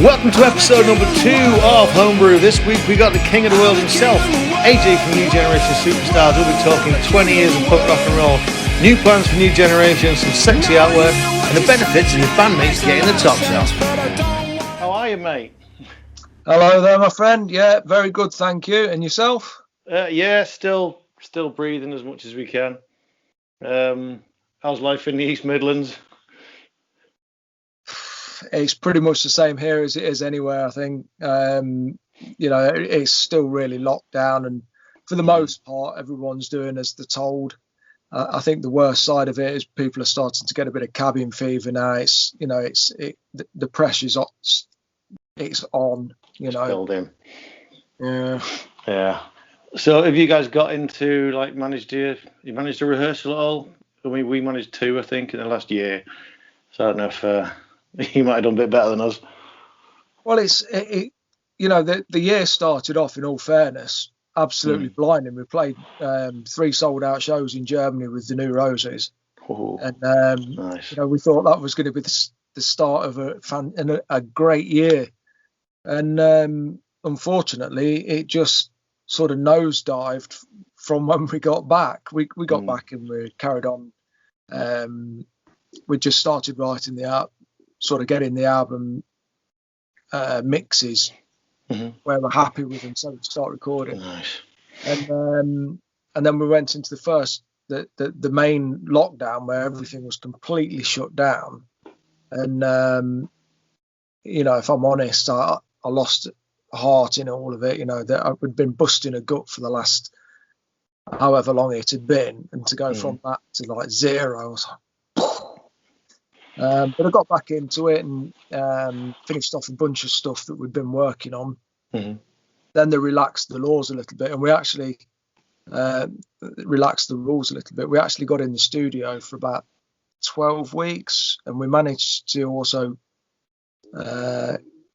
Welcome to episode number 2 of Homebrew. This week we got the king of the world himself, AJ from New Generation Superstars. We'll be talking 20 years of punk rock and roll, new plans for new generations, some sexy artwork, and the benefits of his bandmates getting the tops off. How are you, mate? Hello there, my friend. Yeah, very good, thank you. And yourself? Yeah, still breathing as much as we can. How's life in the East Midlands? It's pretty much the same here as it is anywhere, I think. It's still really locked down, and for the most part, everyone's doing as they're told. I think the worst side of it is people are starting to get a bit of cabin fever now. The pressure's on. It's on. Building. Yeah. So have you guys got into managed to rehearsal at all? I mean, we managed to, I think, in the last year. So I don't know if you might have done a bit better than us. Well, the year started off, in all fairness, absolutely blinding. We played 3 sold-out shows in Germany with the New Roses. Ooh, and nice. We thought that was going to be the start of a great year. And unfortunately, it just sort of nosedived from when we got back. We got back and we carried on. We just started writing sort of getting the album mixes where we're happy with them, so we start recording. Nice. And then we went into the main lockdown where everything was completely shut down. And if I'm honest, I lost heart in all of it. That I'd been busting a gut for the last however long it had been, and to go from that to zero, I was like, but I got back into it and finished off a bunch of stuff that we'd been working on. Then they relaxed the laws a little bit, and we actually relaxed the rules a little bit. We actually got in the studio for about 12 weeks, and we managed to also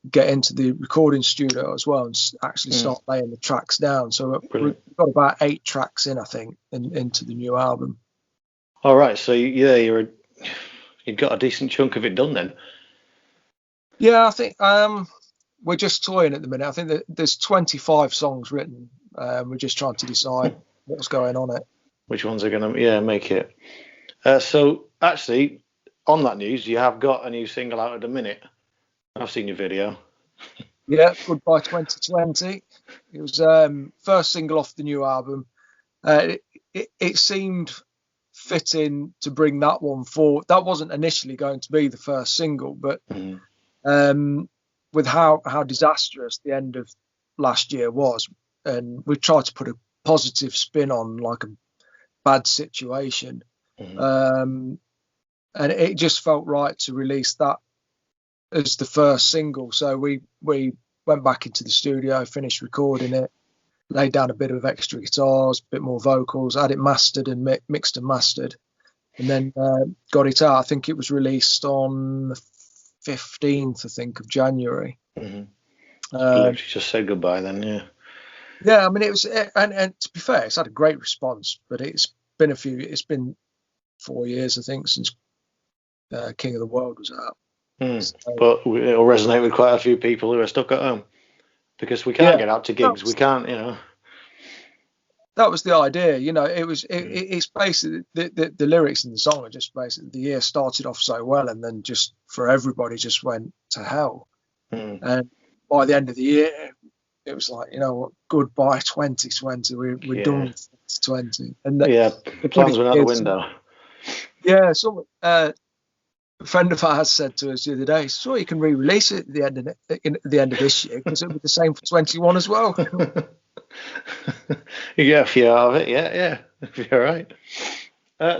get into the recording studio as well and actually start laying the tracks down. So we've got about 8 tracks in, I think, into the new album. All right, so you've got a decent chunk of it done then. Yeah, I think we're just toying at the minute. I think that there's 25 songs written. We're just trying to decide what's going on it. Which ones are going to make it. So actually, on that news, you have got a new single out at the minute. I've seen your video. Yeah, Goodbye 2020. It was first single off the new album. It seemed fitting to bring that one forward. That wasn't initially going to be the first single, but with how disastrous the end of last year was, and we tried to put a positive spin on a bad situation, and it just felt right to release that as the first single. So we went back into the studio, finished recording it, laid down a bit of extra guitars, a bit more vocals, had it mastered and mixed and mastered, and then got it out. I think it was released on the 15th, I think, of January. Just said goodbye then, yeah. Yeah, I mean, it was, and to be fair, it's had a great response, but it's been 4 years, I think, since King of the World was out. So, but it'll resonate with quite a few people who are stuck at home because we can't get out to gigs. We can't, That was the idea, it's basically the lyrics in the song are just basically the year started off so well, and then just for everybody just went to hell. And by the end of the year, it was like, goodbye 2020. We're done with 2020. And the plans went out the window. Yeah, a friend of ours said to us the other day, "So you can re-release it at the end of this year because it'll be the same for 21 as well." You get a few out of it, yeah, you're right.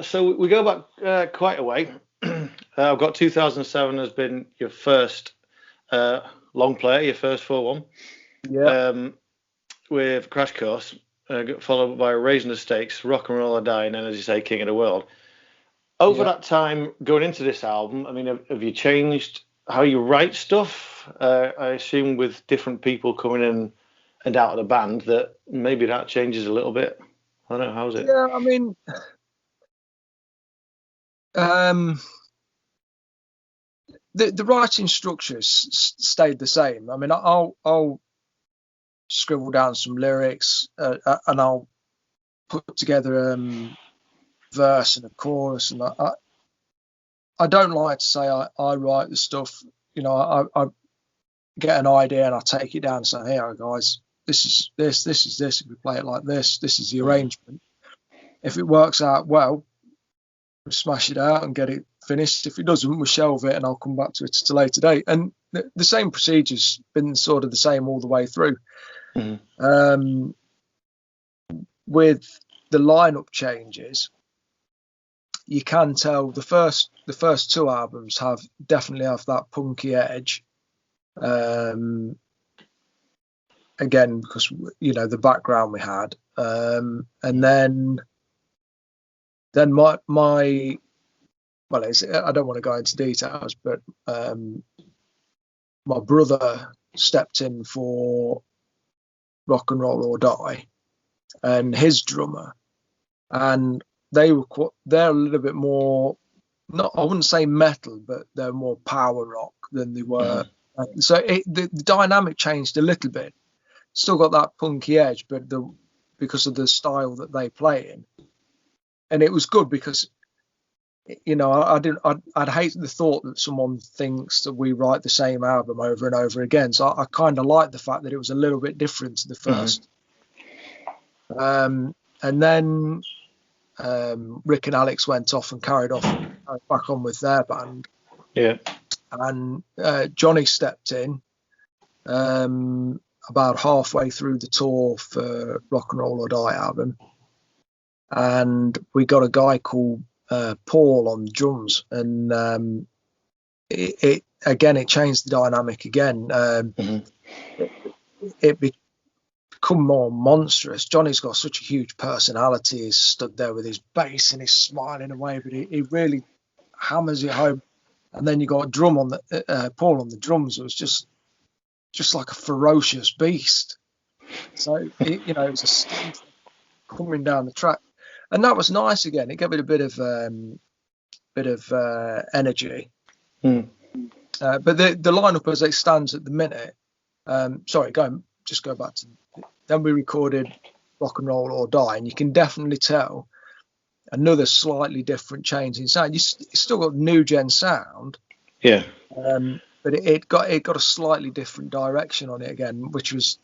So we go back quite a way. I've got 2007 has been your first long player, your first full one. Yeah. With Crash Course, followed by Raising the Stakes, Rock and Roll or Die, and then, as you say, King of the World. Over that time, going into this album, I mean, have you changed how you write stuff? I assume with different people coming in and out of the band that maybe that changes a little bit. I don't know, how's it? Yeah, I mean, the writing structure stayed the same. I mean, I'll scribble down some lyrics and I'll put together verse and a chorus, and I don't like to say I write the stuff. You know, I get an idea and I take it down and say, hey guys, this is this is this. If we play it like this is the arrangement. If it works out well, we smash it out and get it finished. If it doesn't, we'll shelve it and I'll come back to it at a later date. And the same procedure's been sort of the same all the way through. Mm-hmm. With the lineup changes, you can tell the first two albums definitely have that punky edge. Again, because you know the background we had, and then my well, I don't want to go into details, but my brother stepped in for Rock and Roll or Die, and his drummer, and they're a little bit more, not, I wouldn't say metal, but they're more power rock than they were. Mm-hmm. So the dynamic changed a little bit. Still got that punky edge, but because of the style that they play in, and it was good because, you know, I'd hate the thought that someone thinks that we write the same album over and over again. So I kind of like the fact that it was a little bit different to the first. Mm-hmm. And then Rick and Alex went off and carried back on with their band. Yeah. And Johnny stepped in about halfway through the tour for Rock and Roll or Die album. And we got a guy called Paul on drums, and it changed the dynamic again. Mm-hmm. It become more monstrous. Johnny's got such a huge personality. He's stood there with his bass and he's smiling away, but he really hammers it home. And then you got Paul on the drums. It was just like a ferocious beast. So it was a steed coming down the track, and that was nice again. It gave it a bit of energy. But the lineup as it stands at the minute. Just go back to. Then we recorded Rock and Roll or Die, and you can definitely tell another slightly different change in sound. You still got new gen sound, yeah. But it got a slightly different direction on it again, which was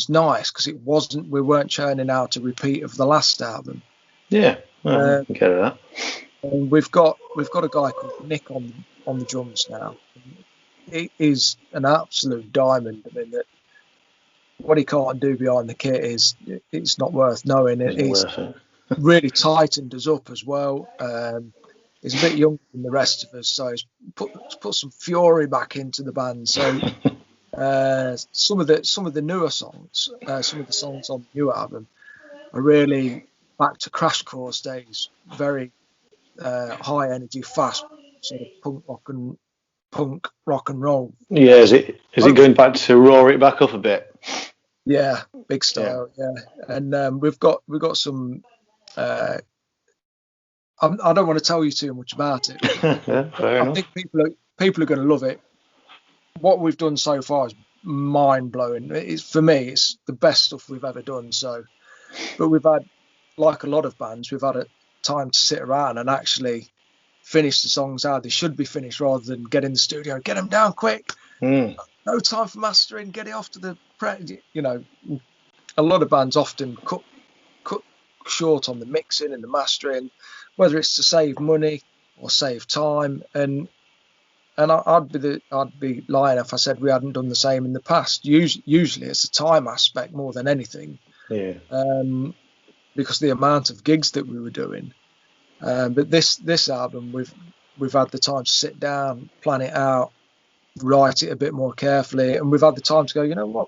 nice because we weren't churning out a repeat of the last album. Yeah, I can get that. And we've got a guy called Nick on the drums now. He is an absolute diamond. I mean, that what he can't do behind the kit it's not worth knowing. He's really tightened us up as well. He's a bit younger than the rest of us, so he's put some fury back into the band. So some of the newer songs, some of the songs on the new album are really back to Crash Course days. Very high energy, fast sort of punk rock and roll. Yeah, is it going back to roar it back up a bit? Yeah, big style. Yeah, and we've got some. I don't want to tell you too much about it. Yeah, fair enough. I think people are going to love it. What we've done so far is mind blowing. For me, it's the best stuff we've ever done. So, but we've had, like a lot of bands, we've had a time to sit around and actually finish the songs how they should be finished, rather than get in the studio, get them down quick. No time for mastering, get it off to the you know. A lot of bands often cut short on the mixing and the mastering, whether it's to save money or save time. And I'd be lying if I said we hadn't done the same in the past. Usually it's a time aspect more than anything. Yeah. Because the amount of gigs that we were doing. But this album, we've had the time to sit down, plan it out, write it a bit more carefully, and we've had the time to go, you know what,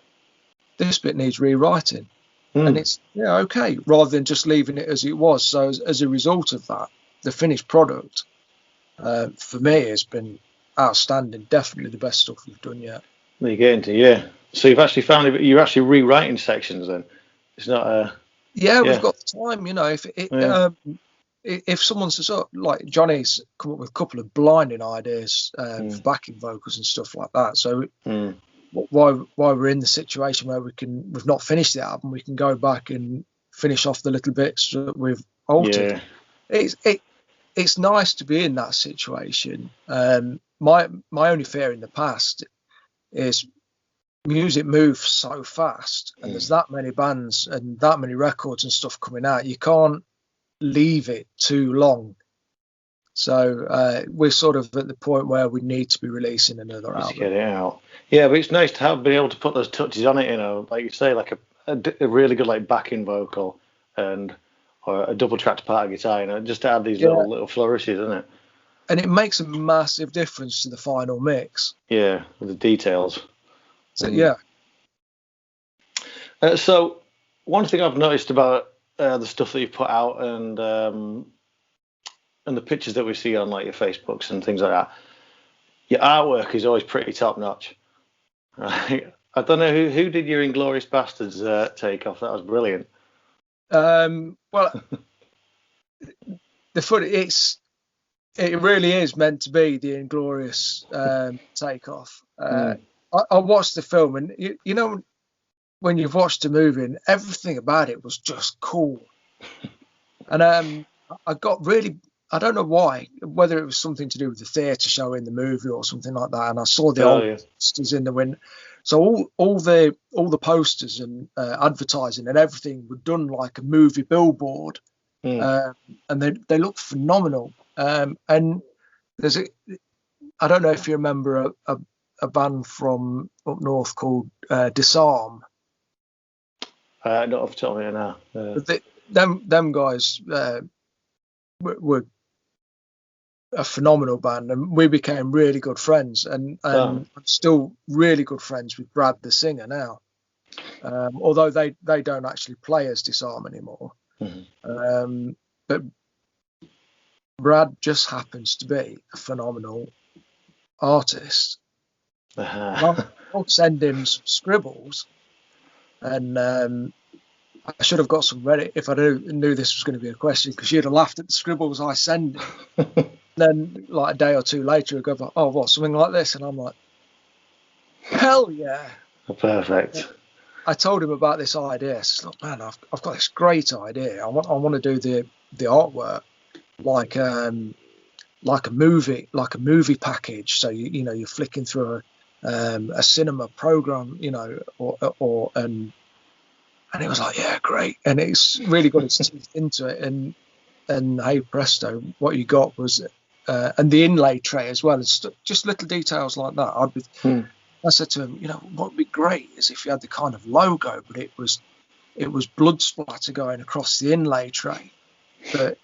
this bit needs rewriting. And it's okay, rather than just leaving it as it was. So as a result of that, the finished product for me has been outstanding. Definitely the best stuff we've done yet. There you get into, yeah. So you've actually found it, you're actually rewriting sections then. It's not we've got the time, you know. If it, if someone's sort of, like Johnny's come up with a couple of blinding ideas for backing vocals and stuff like that. So while we're in the situation where we've not finished the album, we can go back and finish off the little bits that we've altered. It's nice to be in that situation. My only fear in the past is music moves so fast, and there's that many bands and that many records and stuff coming out. You can't leave it too long. So we're sort of at the point where we need to be releasing another album. Get it out. Yeah, but it's nice to have been able to put those touches on it, like you say, like a really good like backing vocal or a double tracked part of guitar, just to add these little flourishes, isn't it? And it makes a massive difference to the final mix. Yeah, with the details. So yeah. So one thing I've noticed about the stuff that you've put out and the pictures that we see on like your Facebooks and things like that, your artwork is always pretty top notch. Right? I don't know who did your Inglorious Bastards take off. That was brilliant. Well, the footage, it really is meant to be the Inglorious takeoff. I watched the film, and you know when you've watched a movie and everything about it was just cool, and I got really, I don't know why, whether it was something to do with the theatre show in the movie or something like that, and I saw the old posters in the window. So all the posters and advertising and everything were done like a movie billboard, and they look phenomenal. And there's I don't know if you remember a band from up north called Disarm. Not off the top of my head now. Them guys were a phenomenal band, and we became really good friends, and I'm still really good friends with Brad the singer now, although they don't actually play as Disarm anymore. But Brad just happens to be a phenomenal artist. I'll send him some scribbles, and I should have got some ready if I knew this was going to be a question, because you'd have laughed at the scribbles I send him. Then like a day or two later he'll go, oh, what, something like this? And I'm like, hell yeah. Perfect. I told him about this idea. I said, look, man, I've got this great idea. I want to do the artwork like a movie package. So you're flicking through a cinema program, and he was like, yeah, great. And it's really got its teeth into it. And hey presto, what you got was and the inlay tray as well. It's just little details like that. I said to him, what would be great is if you had the kind of logo, but it was blood splatter going across the inlay tray, but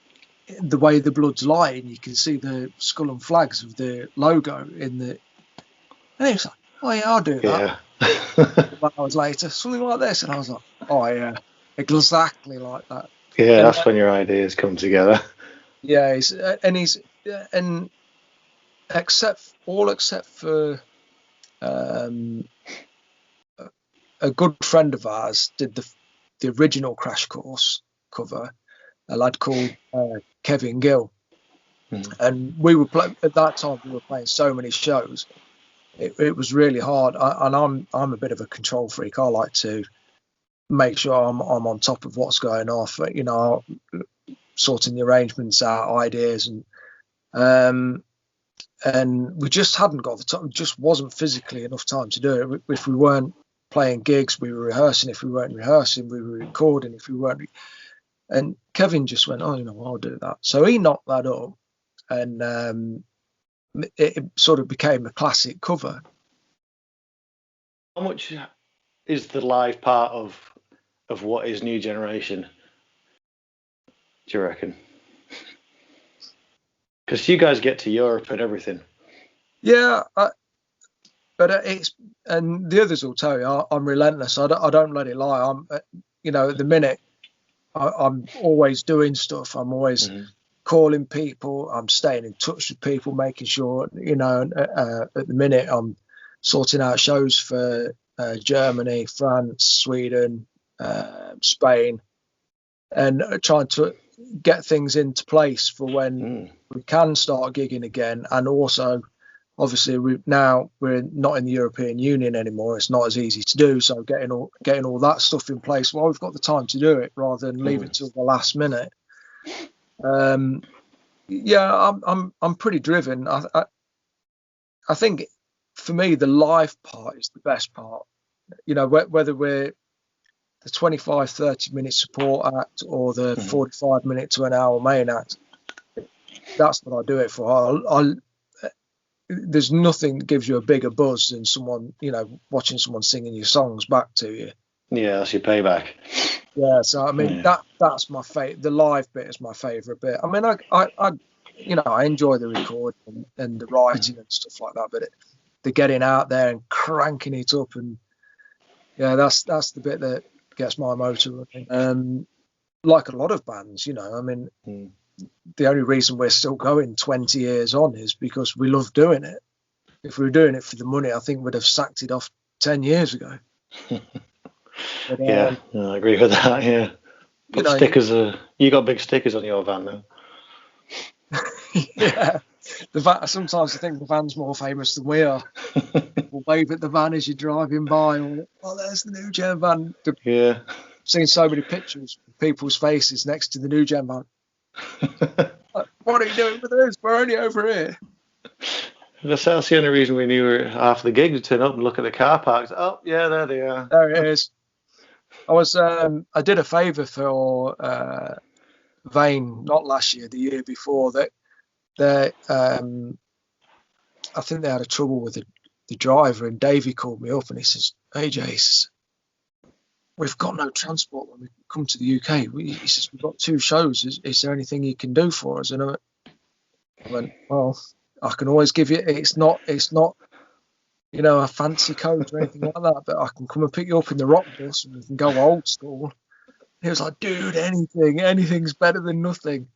the way the blood's lying, you can see the skull and flags of the logo in the. And he was like, oh yeah, I'll do that. Yeah. Hours later, something like this, and I was like, oh yeah, exactly like that. Yeah, that's when your ideas come together. Yeah, except for a good friend of ours did the original Crash Course cover, a lad called Kevin Gill, and we were at that time we were playing so many shows. It was really hard, and I'm a bit of a control freak. I like to make sure I'm on top of what's going off, sorting the arrangements out, ideas, and we just hadn't got the time. It just wasn't physically enough time to do it. If we weren't playing gigs, we were rehearsing. If we weren't rehearsing, we were recording. If we weren't, and Kevin just went, I'll do that. So he knocked that up, and it sort of became a classic cover. How much is the live part of what is New Generation, do you reckon? Because you guys get to Europe and everything. Yeah, but it's, and the others will tell you, I'm relentless. I don't let it lie. I'm, at the minute, I'm always doing stuff. I'm always calling people. I'm staying in touch with people, making sure, at the minute I'm sorting out shows for Germany, France, Sweden, Spain, and trying to get things into place for when we can start gigging again. And also, obviously, we're not in the European Union anymore. It's not as easy to do. So getting all that stuff in place while we've got the time to do it, rather than leave it till the last minute. Yeah, I'm pretty driven. I think for me the live part is the best part. You know, whether we're the 25-30 minute support act or the 45 minute to an hour main act, that's what I do it for. There's nothing that gives you a bigger buzz than someone, you know, watching someone singing your songs back to you. Yeah, that's your payback. Yeah, so I mean that's my favorite. The live bit is my favorite bit. I mean, I you know, I enjoy the recording and the writing and stuff like that, but the getting out there and cranking it up, and yeah, that's the bit that gets my motor running. Like a lot of bands, you know, I mean, the only reason we're still going 20 years on is because we love doing it. If we were doing it for the money, I think we'd have sacked it off 10 years ago. But, yeah, I agree with that. Yeah, you know, stickers. You got big stickers on your van now. Yeah, sometimes I think the van's more famous than we are. People wave at the van as you're driving by. Oh, there's the new gen van. Yeah. I've seen so many pictures of people's faces next to the new gen van. What are you doing with this? We're only over here. That's the only reason we knew after the gig to turn up and look at the car parks. Oh, yeah, there they are. There it is. I did a favour for Vane, not last year, the year before. That I think they had a trouble with the driver, and Davey called me up and he says, "Hey, Jace, we've got no transport when we come to the UK." He says, "We've got 2 shows. Is there anything you can do for us?" And I went, "Well, I can always give you. It's not, you know, a fancy coach or anything like that, but I can come and pick you up in the rock bus and we can go old school." He was like, "Dude, anything's better than nothing."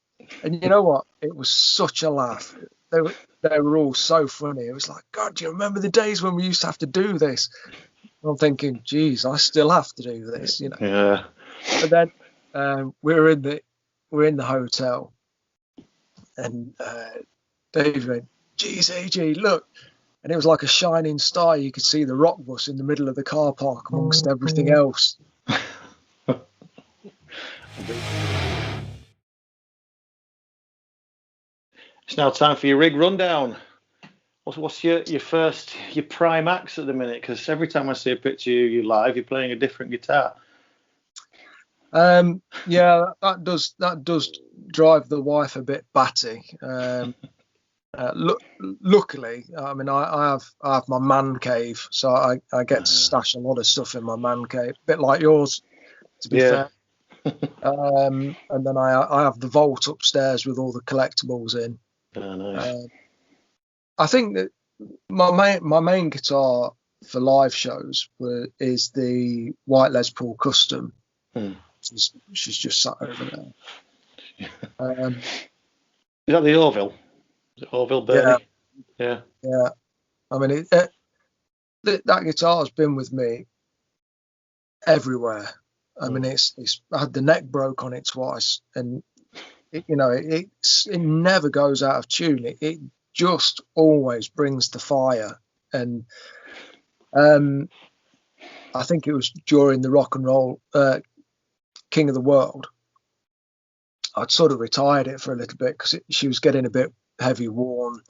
And you know what? It was such a laugh. They were all so funny. It was like, God, do you remember the days when we used to have to do this? And I'm thinking, geez, I still have to do this, you know. Yeah. But then we're in the hotel, and Dave went, "Geez, AJ, look." And it was like a shining star. You could see the rock bus in the middle of the car park amongst everything else. It's now time for your rig rundown. What's your prime acts at the minute? Because every time I see a picture of you live, you're playing a different guitar. Yeah, that does drive the wife a bit batty. Luckily, I mean, I have my man cave, so I get to stash a lot of stuff in my man cave, a bit like yours, to be fair. And then I have the vault upstairs with all the collectibles in. Oh, nice. I think that my main guitar for live shows is the white Les Paul Custom. She's just sat over there. Is that the Orville? Is it Orville Bernie? Yeah. I mean, that guitar has been with me everywhere. I mean, I had the neck broke on it twice, and it never goes out of tune. It just always brings the fire. And I think it was during the rock and roll King of the World, I'd sort of retired it for a little bit because she was getting a bit heavy worn,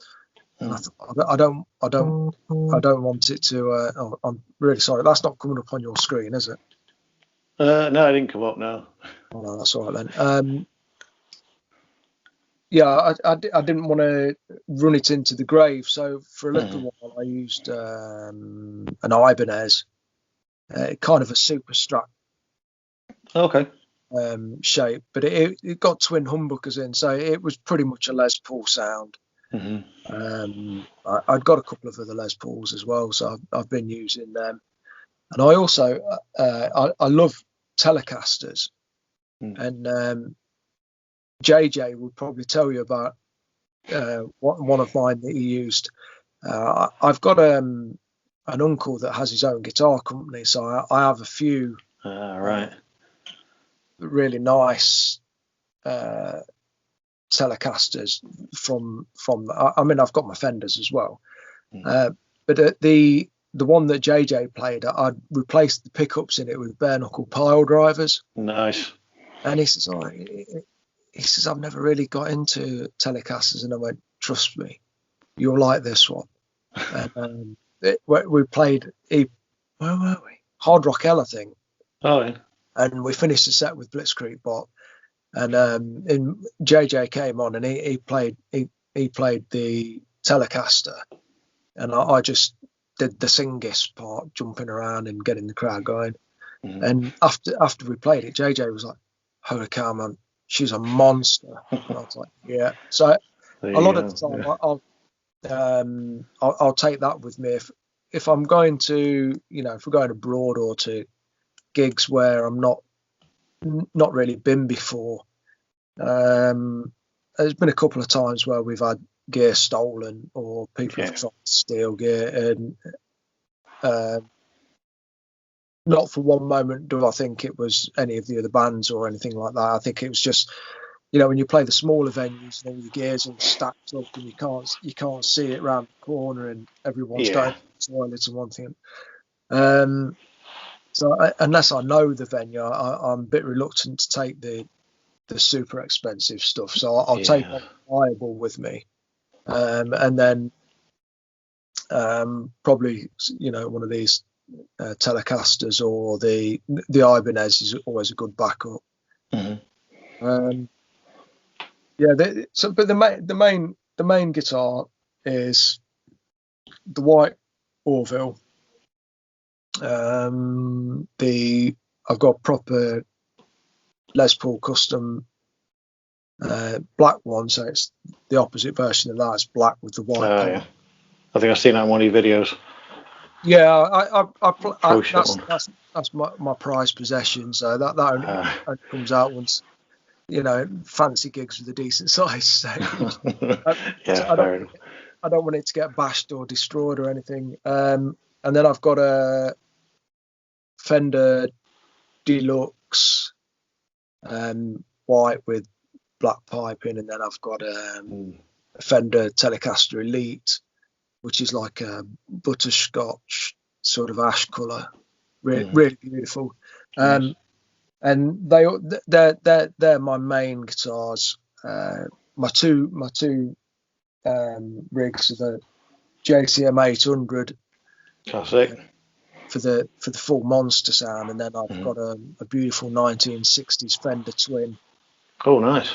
and I thought, I don't want it to. I'm really sorry, that's not coming up on your screen, is it? No, it didn't come up now. Oh, no, that's all right then. Yeah, I didn't want to run it into the grave, so for a little while I used an Ibanez, kind of a super Strat. Okay. Shape, but it got twin humbuckers in, so it was pretty much a Les Paul sound. I'd got a couple of other Les Pauls as well, so I've been using them. And I also I love Telecasters, and JJ would probably tell you about one of mine that he used. I've got an uncle that has his own guitar company, so I have a few right. really nice Telecasters from. I mean, I've got my Fenders as well, Mm. but the one that JJ played, I'd replaced the pickups in it with bare knuckle pile drivers. Nice. And he says, I've never really got into Telecasters, and I went, trust me, you'll like this one. And we played, where were we? Hard Rock Hell, I think. Oh, yeah. And we finished the set with Blitzkrieg Bot, and JJ came on, and he played the Telecaster, and I just did the singist part, jumping around and getting the crowd going. Mm. And after we played it, JJ was like, "Holy cow, man, she's a monster." And I was like, "Yeah." So a lot of the time, I'll take that with me if I'm going to, if we're going abroad or to gigs where I'm not really been before. There's been a couple of times where we've had gear stolen or people have tried to steal gear, and not for one moment do I think it was any of the other bands or anything like that. I think it was just, when you play the smaller venues and all your gear's all stacked up and you can't see it round the corner and everyone's going to the toilet and one thing. So unless I know the venue, I'm a bit reluctant to take the super expensive stuff. So I'll take one reliable with me, and then probably one of these Telecasters or the Ibanez is always a good backup. Mm-hmm. But the main guitar is the white Orville. I've got proper Les Paul custom black one, so it's the opposite version of that. It's black with the white. Yeah. I think I've seen that in one of your videos. Yeah, that's my prized possession. So that only comes out once, fancy gigs with a decent size. So, I don't want it to get bashed or destroyed or anything. And then I've got a Fender Deluxe, white with black piping, and then I've got a Fender Telecaster Elite, which is like a butterscotch sort of ash colour, really beautiful. And they're my main guitars. My two rigs are the JCM 800. Classic. For the full monster sound, and then I've got a beautiful 1960s Fender Twin. Oh, nice.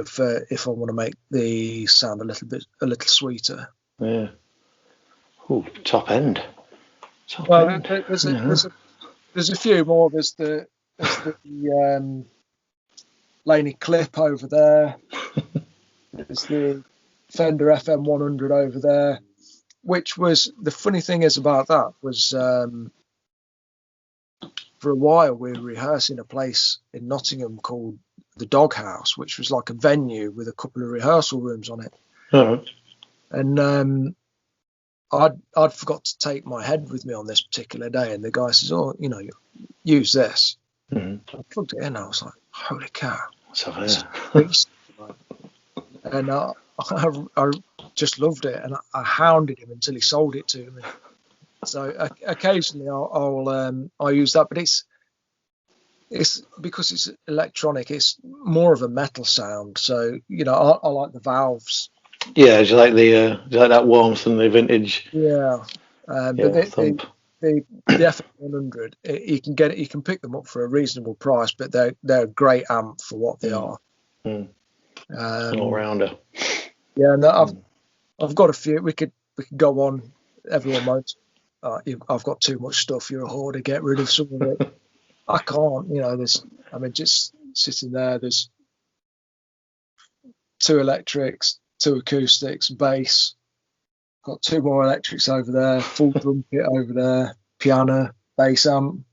For if I want to make the sound a little sweeter. Yeah. Oh, top end. There's a few more. There's the Laney Clip over there. There's the Fender FM 100 over there. Which was, the funny thing is about that was, for a while we were rehearsing a place in Nottingham called the Doghouse, which was like a venue with a couple of rehearsal rooms on it. Right. And I'd forgot to take my head with me on this particular day, and the guy says, use this. Mm-hmm. I plugged it in, I was like, holy cow. What's And I just loved it, and I hounded him until he sold it to me. So occasionally I'll use that, but it's because it's electronic. It's more of a metal sound. So I like the valves. Yeah, do you like that warmth and the vintage? Yeah, but the FM100, you can pick them up for a reasonable price, but they're a great amp for what they are. All rounder. Yeah, and I've got a few. We could go on. Everyone wants. I've got too much stuff. You're a hoarder. Get rid of some of it. I can't. Just sitting there. There's 2 electrics, 2 acoustics, bass. Got 2 more electrics over there. Full drum kit over there. Piano, bass amp.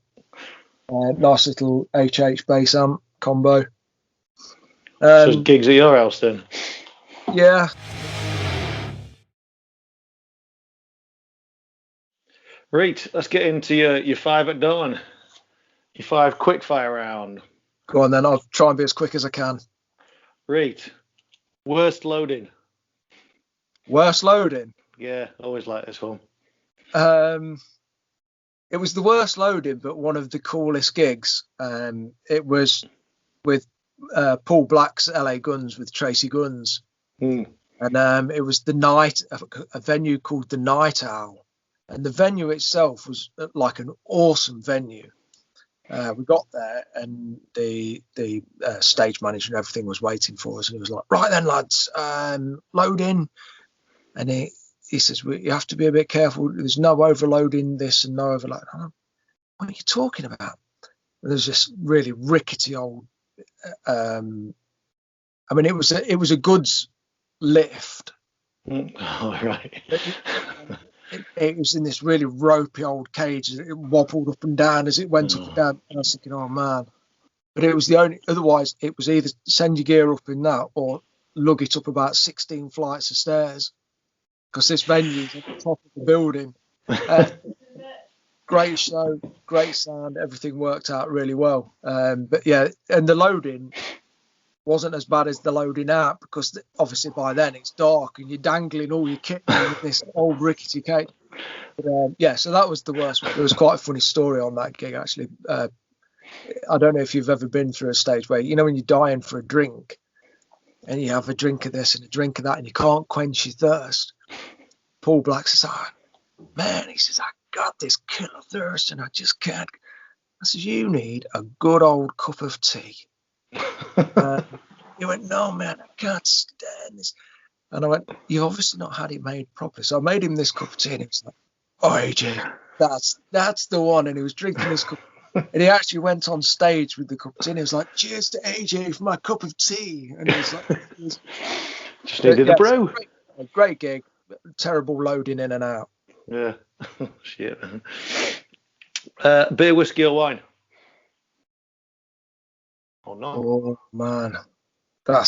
Nice little HH bass amp combo. So gigs at your house then? Yeah. Right, let's get into your 5 at dawn. Your 5 quick fire round. Go on then. I'll try and be as quick as I can. Right. Worst loading. Worst loading. Yeah, always like this one. It was the worst loading, but one of the coolest gigs. It was with Paul Black's LA Guns with Tracy Guns. And it was the night, a venue called the Night Owl. And the venue itself was like an awesome venue. We got there and the stage manager and everything was waiting for us. And he was like, right then, lads, load in. And he says, you have to be a bit careful. There's no overloading this and no overload. What are you talking about? And there's this really rickety old, I mean, it was a goods lift. Oh, right. It was in this really ropey old cage. It wobbled up and down as it went up and down. And I was thinking, oh man. But it was otherwise it was either send your gear up in that or lug it up about 16 flights of stairs. Because this venue is at the top of the building. Great show, great sound, everything worked out really well. But yeah, and the loading wasn't as bad as the loading out because obviously by then it's dark and you're dangling all your kit in this old rickety cage. But, yeah, so that was the worst one. There was quite a funny story on that gig actually. I don't know if you've ever been through a stage where, you know, when you're dying for a drink and you have a drink of this and a drink of that and you can't quench your thirst. Paul Black says, oh, man, he says, I got this killer thirst and I just can't. I says, you need a good old cup of tea. He went, no, man, I can't stand this. And I went, you've obviously not had it made properly. So I made him this cup of tea and he was like, oh, AJ, that's the one. And he was drinking this cup. And he actually went on stage with the cup of tea and he was like, cheers to AJ for my cup of tea. And he was like, just needed a brew. Great gig. Terrible loading in and out. Yeah. Shit. Beer, whiskey, or wine? Oh no. Oh man, I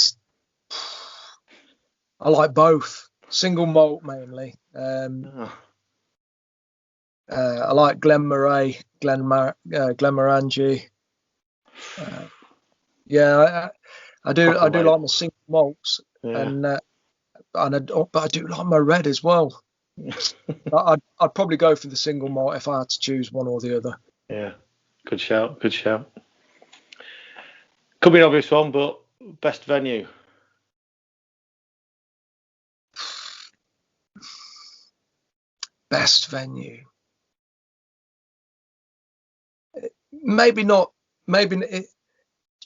like both. Single malt mainly. I like Glenmorangie. Yeah, I do like my single malts, yeah. But I do like my red as well. I'd probably go for the single malt if I had to choose one or the other. Yeah, good shout. Could be an obvious one, but best venue. Best venue. Maybe not. Maybe it's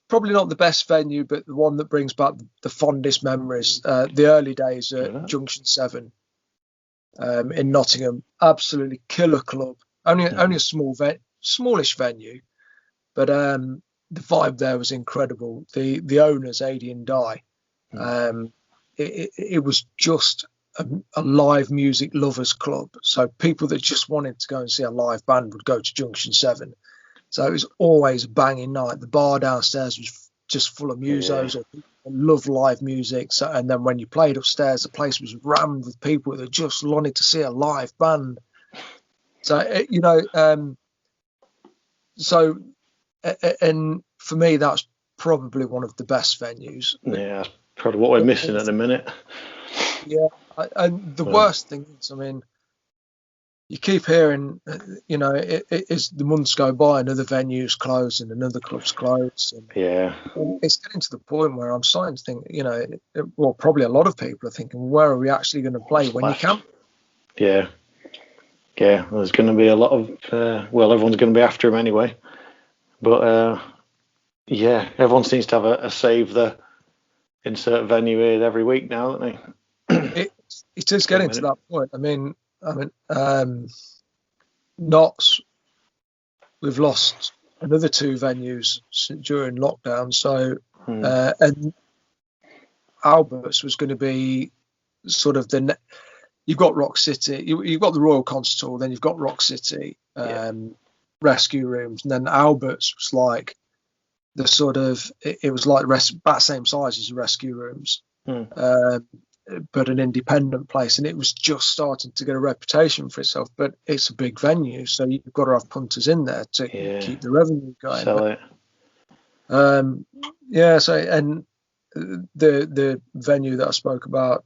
probably not the best venue, but the one that brings back the fondest memories. The early days at Junction 7 in Nottingham. Absolutely killer club. Only a smallish venue, but the vibe there was incredible. The owners, Adi and Di, it was just a live music lovers club. So people that just wanted to go and see a live band would go to Junction 7. So it was always a banging night. The bar downstairs was just full of musos or people that love live music. So, and then when you played upstairs, the place was rammed with people that just wanted to see a live band. So, and for me, that's probably one of the best venues. Yeah, that's probably what we're missing at the minute. Yeah, and the worst thing is, I mean, you keep hearing, it's the months go by, another venue's closed and another club's closed. And it's getting to the point where I'm starting to think, probably a lot of people are thinking, where are we actually going to play when you can? Yeah, there's going to be a lot of, everyone's going to be after him anyway. But, everyone seems to have a save the insert venue here every week now, don't they? It is getting to that point. I mean, Notts, we've lost another 2 venues during lockdown. So, and Albert's was going to be sort of you've got Rock City, you've got the Royal Concert Hall, then you've got Rock City, rescue rooms, and then Albert's was like the sort of, it was like about same size as the rescue rooms. But an independent place, and it was just starting to get a reputation for itself. But it's a big venue, so you've got to have punters in there to keep the revenue going. Sell it. Yeah, so and the venue that I spoke about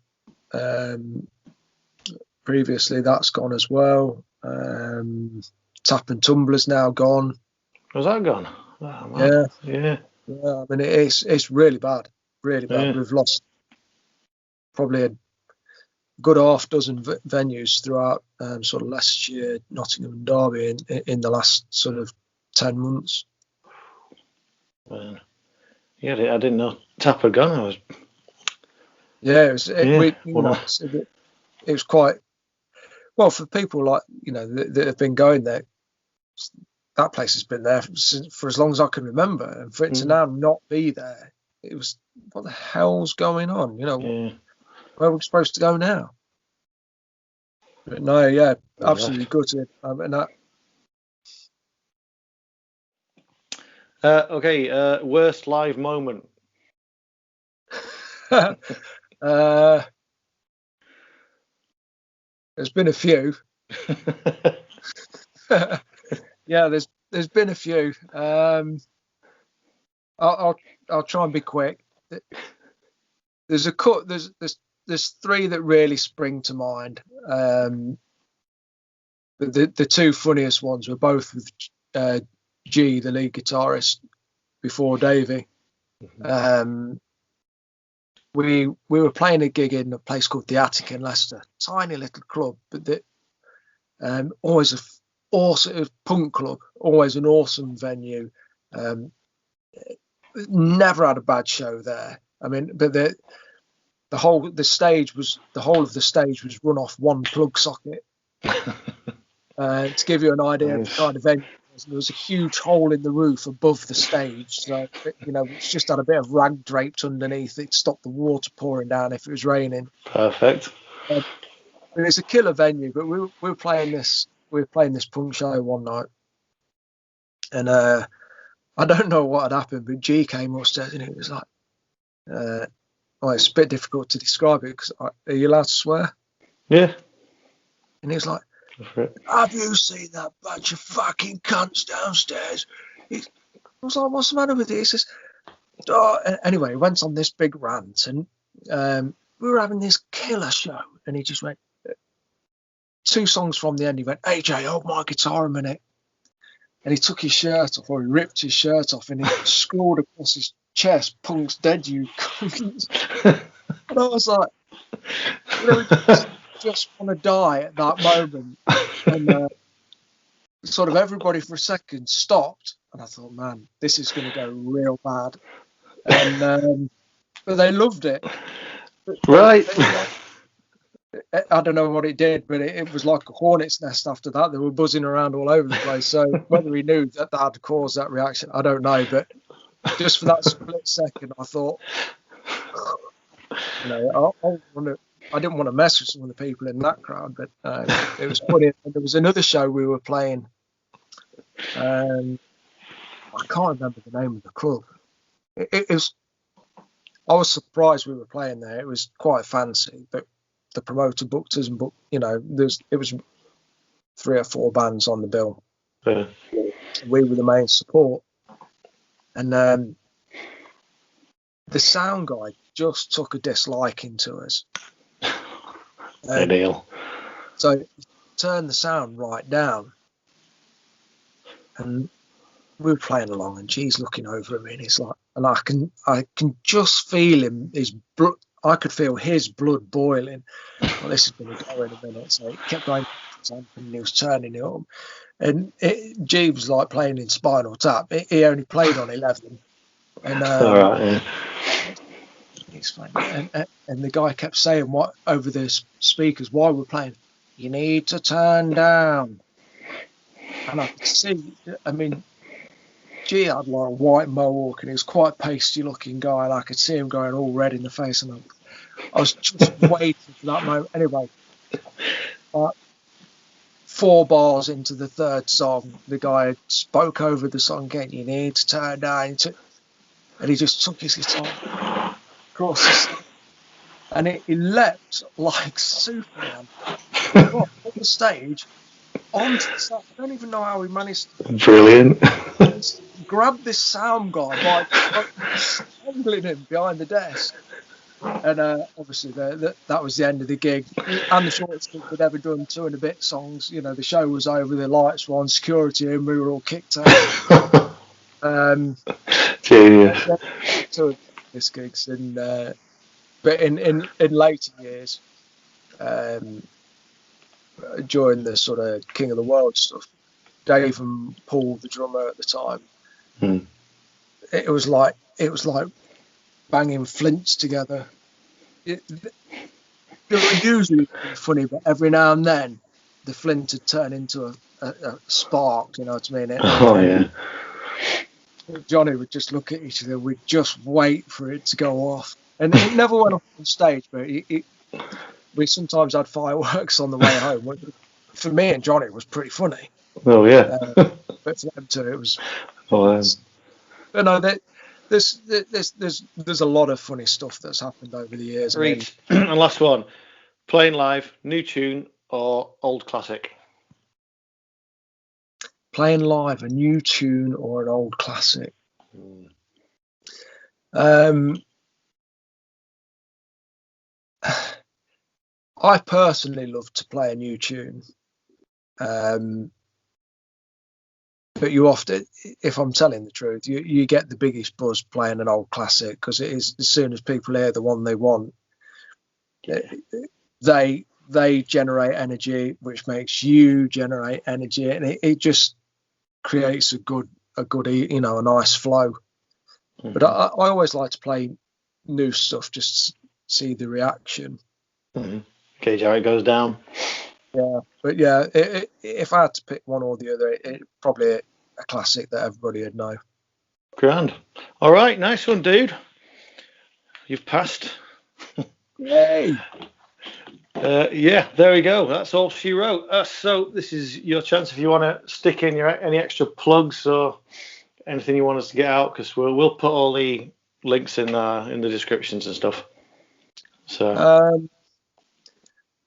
previously, that's gone as well. Tap and Tumbler's now gone. Was that gone? Oh, yeah. I mean, it's really bad, really bad. Yeah. We've lost probably a good half dozen venues throughout sort of Leicestershire, Nottingham, and Derby in the last sort of 10 months. Yeah, I didn't know Tap had gone. Yeah, it was quite well for people like that have been going there. That place has been there for as long as I can remember, and for it to now not be there, it was what the hell's going on? Where are we supposed to go now? But no, yeah, absolutely gutted. Okay, worst live moment. There's been a few. Yeah, there's been a few. I'll try and be quick. There's three that really spring to mind. The two funniest ones were both with G, the lead guitarist, before Davey. We were playing a gig in a place called the Attic in Leicester, tiny little club, but always a awesome punk club, always an awesome venue. Never had a bad show there. I mean, but the whole of the stage was run off one plug socket. To give you an idea of the kind of venue, there was a huge hole in the roof above the stage, so it's just had a bit of rag draped underneath it to stop the water pouring down if it was raining. Perfect. It's a killer venue, but we were playing this punk show one night, and I don't know what had happened, but G came upstairs and it was like, it's a bit difficult to describe it because are you allowed to swear? Yeah. And he was like, have you seen that bunch of fucking cunts downstairs? I was like, what's the matter with it? He says, anyway, he went on this big rant, and we were having this killer show, and he just went, 2 songs from the end, he went, AJ, hold my guitar a minute. And he took his shirt off, or he ripped his shirt off, and he scrawled across his chest, "Punk's dead, you cunt." And I was like, just want to die at that moment. And sort of everybody for a second stopped, and I thought, man, this is going to go real bad. And but they loved it. Right. I don't know what it did, but it was like a hornet's nest after that. They were buzzing around all over the place. So whether he knew that had caused that reaction, I don't know. But just for that split second, I thought, I didn't want to mess with some of the people in that crowd, but it was funny. There was another show we were playing. I can't remember the name of the club. It was. I was surprised we were playing there. It was quite fancy, but the promoter booked us, and it was 3 or 4 bands on the bill. Yeah. We were the main support, and the sound guy just took a disliking to us. Ideal. So he turned the sound right down, and we were playing along, and G's looking over at me, and he's like, and I can just feel him. I could feel his blood boiling. Well, this is going to go in a minute. So he kept going, and he was turning it on. And G was like playing in Spinal Tap. He only played on 11. And all right, yeah. He's fine. And the guy kept saying what over the speakers while we're playing, you need to turn down. And I could see, I mean, G had like a white mohawk, and he was quite a pasty looking guy, and I could see him going all red in the face, and I was just waiting for that moment. Anyway, 4 bars into the 3rd song, the guy spoke over the song again, you need to turn down, and he just took his guitar across the stage, and he leapt like Superman off the stage onto the stage. I don't even know how he managed to Brilliant. grabbed this sound guy by strangling him behind the desk. And obviously that was the end of the gig, and the shortest gig we'd ever done, 2 and a bit songs. You know, the show was over, the lights were on, security, and we were all kicked out. Genius. Yeah, 2 of these gigs, and but in later years, during the sort of King of the World stuff, Dave and Paul, the drummer at the time, it was like banging flints together. They were usually funny, but every now and then the flint would turn into a spark, you know what I mean? Yeah. Johnny would just look at each other, we'd just wait for it to go off. And it never went off on stage, but we sometimes had fireworks on the way home. For me and Johnny, it was pretty funny. Oh, yeah. But for them too, it was... But no, there's a lot of funny stuff that's happened over the years. Reed, and last one, playing live, new tune or old classic? Playing live, a new tune or an old classic? I personally love to play a new tune. But you often, if I'm telling the truth, you get the biggest buzz playing an old classic, because it is, as soon as people hear the one they want, they generate energy, which makes you generate energy, and it just creates a good, you know, a nice flow. But I always like to play new stuff, just to see the reaction. Gauge how it goes down. Yeah, but yeah, if I had to pick one or the other, it probably a classic that everybody would know. Grand. All right, nice one, dude. You've passed. Yay! Yeah, there we go. That's all she wrote. So this is your chance if you want to stick in any extra plugs or anything you want us to get out, because we'll put all the links in the descriptions and stuff. So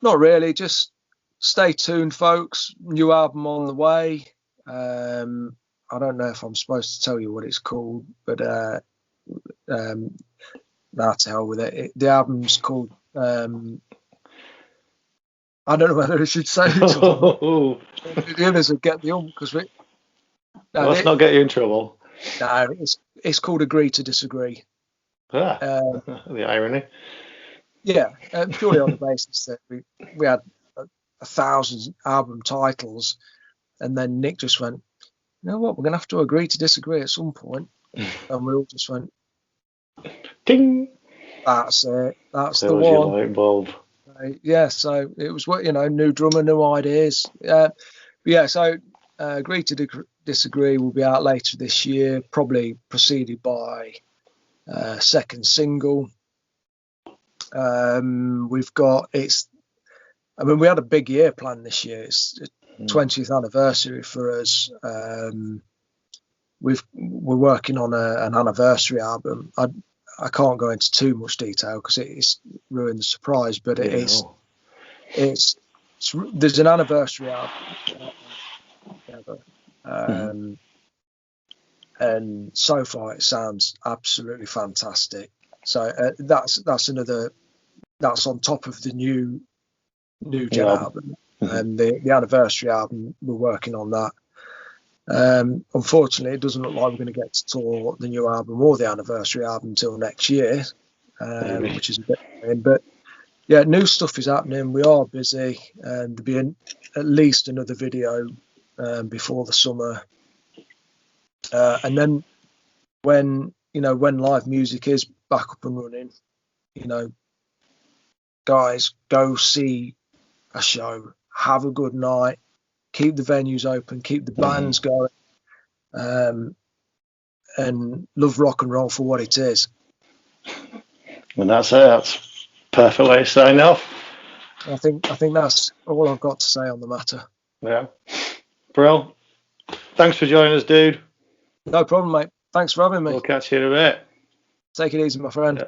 not really, just stay tuned, folks. New album on the way. I don't know if I'm supposed to tell you what it's called, but nah, to hell with it. The album's called I don't know whether I should say it or not. The others would get the because let's not get you in trouble. No, it's called Agree to Disagree. The irony. Yeah, purely on the basis that we had 1,000 album titles, and then Nick just went, you know what, we're going to have to agree to disagree at some point. And we all just went, ding! That's it. That's there the was one. Your light bulb. Yeah, so it was, you know, new drummer, new ideas. So Agree to Disagree will be out later this year, probably preceded by second single. We've got we had a big year planned this year. It's 20th anniversary for us. We're working on an anniversary album. I can't go into too much detail because it's ruined the surprise, but it's there's an anniversary album together. And so far it sounds absolutely fantastic. So that's on top of the new gen album. And the anniversary album, we're working on that. Unfortunately, it doesn't look like we're going to get to tour the new album or the anniversary album until next year, which is a bit annoying. But yeah, new stuff is happening. We are busy, and there'll be at least another video before the summer. And then when live music is back up and running, guys, go see a show, have a good night, keep the venues open, keep the bands going, and love rock and roll for what it is. And that's it. That's a perfect way to sign off. I think that's all I've got to say on the matter. Yeah. Brill, thanks for joining us, dude. No problem, mate. Thanks for having me. We'll catch you in a bit. Take it easy, my friend. Yeah.